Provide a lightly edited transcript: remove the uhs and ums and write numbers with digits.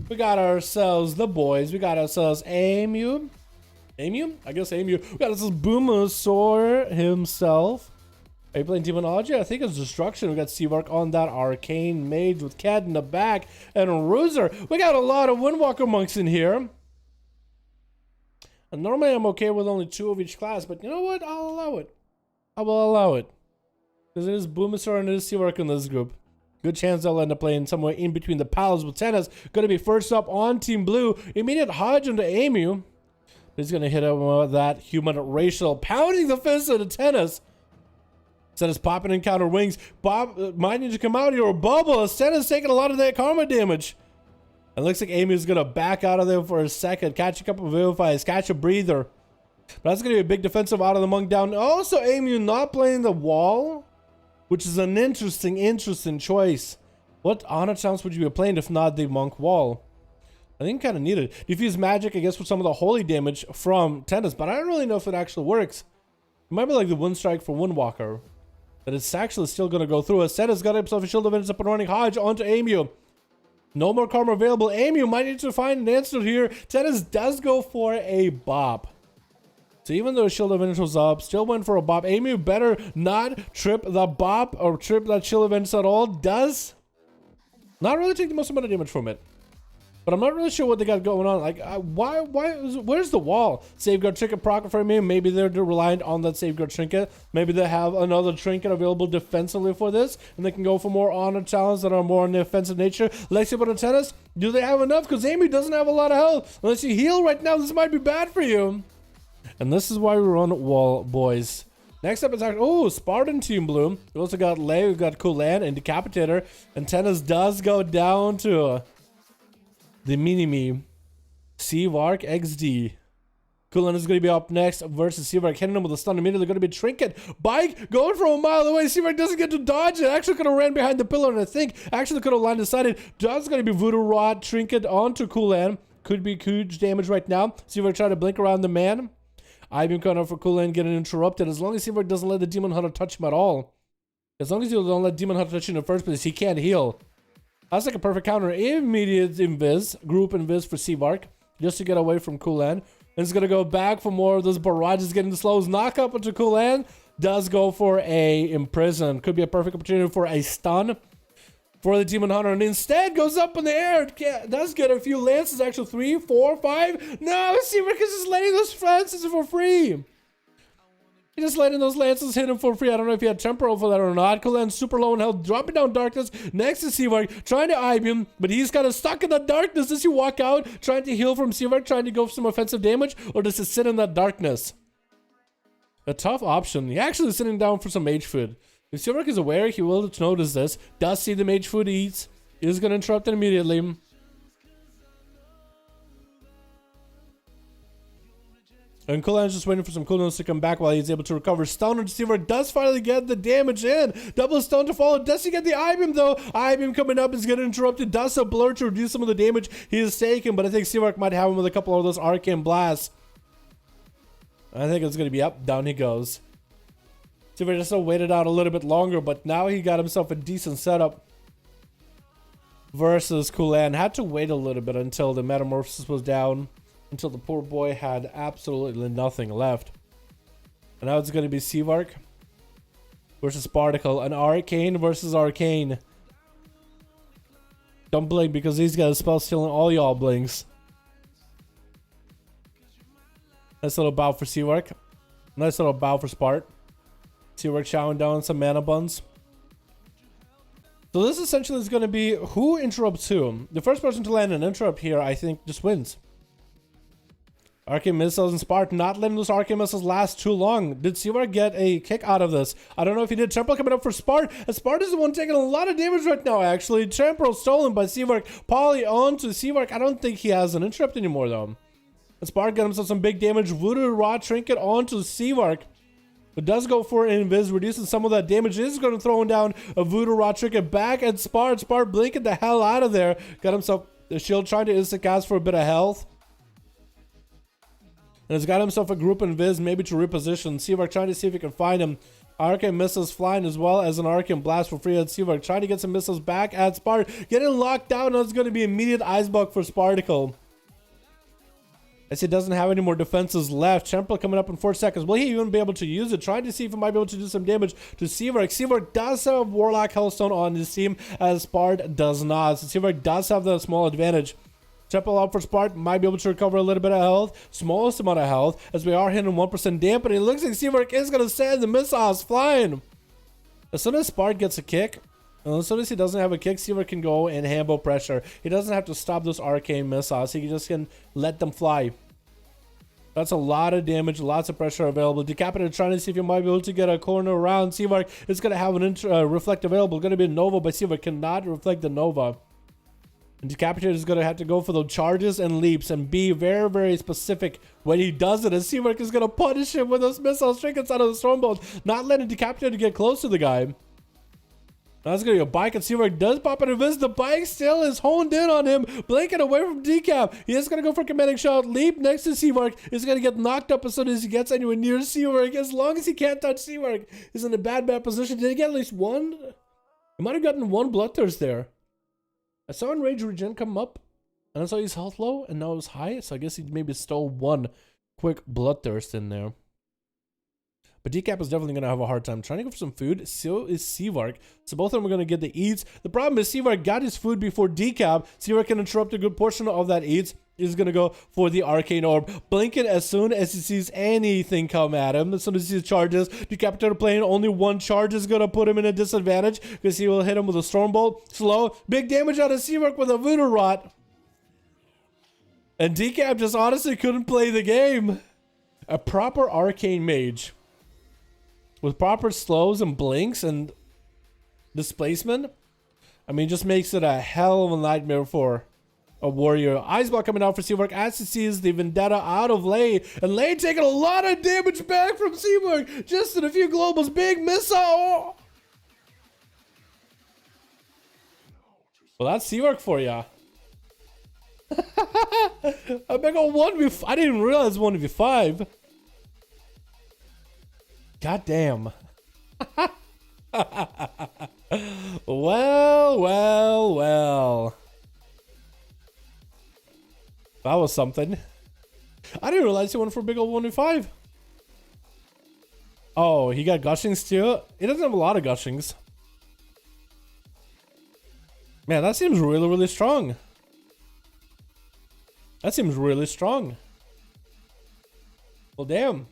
We got ourselves the boys. We got ourselves Amu. Amu? I guess Amu. We got ourselves Boomosaur himself. Are you playing Demonology? I think it's Destruction. We got Seavark on that Arcane Mage with Cat in the back and Ruzer. We got a lot of Windwalker monks in here. And normally I'm okay with only 2 of each class, but you know what? I'll allow it. I will allow it. Because it is Boomosaur and it is Seavark in this group. Good chance they'll end up playing somewhere in between the pals with Tennis. Going to be first up on Team Blue. Immediate Hodge into Amu. He's going to hit him with that human racial, pounding the fist of the Tennis. Tennis popping in counter wings. Bob might need to come out here or bubble. Tennis taking a lot of that karma damage. It looks like Amu's going to back out of there for a second. Catch a couple of Vivifies. Catch a breather. But that's going to be a big defensive out of the monk down. Also, Amu not playing the wall, which is an interesting choice. What honor challenge would you be playing if not the monk wall? I think kind of needed. Diffuse magic, I guess, with some of the holy damage from Tennis, but I don't really know if it actually works. It might be like the Wind Strike for Windwalker. That it's actually still going to go through. As Tennis got himself a Shield of Vengeance up and running. Hodge onto Amu. No more karma available. Amu might need to find an answer here. Tennis does go for a bop. So even though Shield of Vengeance was up, still went for a bop. Amu better not trip the bop or trip that Shield of Vengeance at all. Does not really take the most amount of damage from it. But I'm not really sure what they got going on. Like, where's the wall? Safeguard Trinket proc for me. Maybe they're reliant on that Safeguard Trinket. Maybe they have another Trinket available defensively for this. And they can go for more honor challenges that are more in the offensive nature. Lexi on Tennis, do they have enough? Because Amu doesn't have a lot of health. Unless you heal right now, this might be bad for you. And this is why we run wall, boys. Next up is actually, oh, Spartan Team Blue. We also got Lei, we've got Kulan and Decapitator. And Tennis does go down to the mini-me. Seavark XD. Kulan is going to be up next versus Seavark. Hitting him with a stun immediately. Going to be Trinket. Bike going from a mile away. Seavark doesn't get to dodge it. Actually could have ran behind the pillar, and I think actually could have line decided. Does going to be Voodoo Rod Trinket onto Kulan. Could be huge damage right now. Seavark trying to blink around the man. I've coming up for Kulan getting interrupted. As long as Seavark doesn't let the Demon Hunter touch him at all. As long as you don't let Demon Hunter touch you in the first place, he can't heal. That's like a perfect counter. Immediate invis, group invis for Seavark, just to get away from Kulan. And it's going to go back for more of those barrages getting the slows. Knock up into Kulan. Does go for a imprison. Could be a perfect opportunity for a stun for the Demon Hunter. And instead goes up in the air. Does get a few lances, actually 3, 4, 5. No, Seavark is just letting those lances for free. He's just letting those lances hit him for free. I don't know if he had temporal for that or not. Kulan's super low in health, dropping down darkness next to Seavark, trying to eye him, but he's kind of stuck in the darkness. Does he walk out, trying to heal from Seavark, trying to go for some offensive damage, or does he sit in that darkness? A tough option. He actually is sitting down for some mage food. If Seavark is aware, he will notice this. Does see the mage food he eats. He's going to interrupt it immediately. And Kulan's just waiting for some cooldowns to come back while he's able to recover. Stone and Seavark does finally get the damage in. Double stone to follow. Does he get the I-beam though? I-beam coming up is getting interrupted. Does a blur to reduce some of the damage he is taking, but I think Seavark might have him with a couple of those arcane blasts. I think it's going to be up. Down he goes. Seavark just waited out a little bit longer, but now he got himself a decent setup versus Kulan. Had to wait a little bit until the metamorphosis was down. Until the poor boy had absolutely nothing left. And now it's going to be Seavark versus Particle. An Arcane versus Arcane. Don't blink because he's got a spell stealing all y'all blinks. Nice little bow for Seavark. Nice little bow for Spart. Seavark chowing down some mana buns. So this essentially is going to be who interrupts who. The first person to land an interrupt here, I think, just wins. Arcane Missiles and Spart not letting those Arcane Missiles last too long. Did Seavark get a kick out of this? I don't know if he did. Temporal coming up for Spart. And Spart is the one taking a lot of damage right now, actually. Temporal stolen by Seavark. Poly on to Seavark. I don't think he has an interrupt anymore, though. And Spart got himself some big damage. Voodoo Rod Trinket onto Seavark. But does go for an invis, reducing some of that damage. This is going to throw him down a Voodoo Rod Trinket back at Spart. Spart blinking the hell out of there. Got himself the shield, trying to instant cast for a bit of health. And has got himself a group invis, maybe to reposition. Seavark trying to see if he can find him. Arcane missiles flying as well as an Arcane blast for free at Seavark. Trying to get some missiles back at Spart. Getting locked down. It's going to be immediate Ice Block for Sparticle. As he doesn't have any more defenses left. Temple coming up in 4 seconds. Will he even be able to use it? Trying to see if he might be able to do some damage to Seavark. Seavark does have Warlock Hellstone on his team, as Spart does not. So Seavark does have the small advantage. Temple up for Spart. Might be able to recover a little bit of health. Smallest amount of health, as we are hitting 1% dampening. It looks like Seavark is going to send the missiles flying. As soon as Spart gets a kick, and as soon as he doesn't have a kick, Seavark can go and handle pressure. He doesn't have to stop those arcane missiles. He just can let them fly. That's a lot of damage, lots of pressure available. Decapitator trying to see if he might be able to get a corner around. Seavark is going to have an reflect available. Going to be a Nova, but Seavark cannot reflect the Nova. And Decapitator is going to have to go for those charges and leaps and be very, very specific when he does it. And Seavark is going to punish him with those missiles straight inside of the Stormbolt, not letting Decapitator get close to the guy. That's going to be a bike, and Seavark does pop an invis. The bike still is honed in on him, blinking away from Decap. He is going to go for commanding shot. Leap next to Seavark. Is going to get knocked up as soon as he gets anywhere near Seavark. As long as he can't touch Seavark, he's in a bad position. Did he get at least one? He might have gotten one Bloodthirst there. I saw Enrage Regen come up, and I saw his health low, and now it's high, so I guess he maybe stole one quick Bloodthirst in there. But Decap is definitely going to have a hard time trying to go for some food. So is Seavark. So both of them are going to get the eats. The problem is Seavark got his food before Decap. Seavark can interrupt a good portion of that eats. He's going to go for the Arcane Orb. Blinking as soon as he sees anything come at him. As soon as he sees charges. Decapitator playing only one charge is going to put him in a disadvantage, because he will hit him with a Stormbolt. Slow. Big damage out of Seavark with a Voodoo Rot. And Decap just honestly couldn't play the game. A proper Arcane Mage, with proper slows and blinks and displacement, I mean, just makes it a hell of a nightmare for a warrior. Ice Block coming out for Seavark as he sees the Vendetta out of Lay. And Lay taking a lot of damage back from Seavark. Just in a few globals. Big missile. Well, that's Seavark for ya. A big ol' 1v5. I didn't even realize 1v5. God damn. Well. That was something. I didn't realize he went for a big old 1v5. Oh, he got gushings too? He doesn't have a lot of gushings. Man, that seems really, really strong. That seems really strong. Well, damn.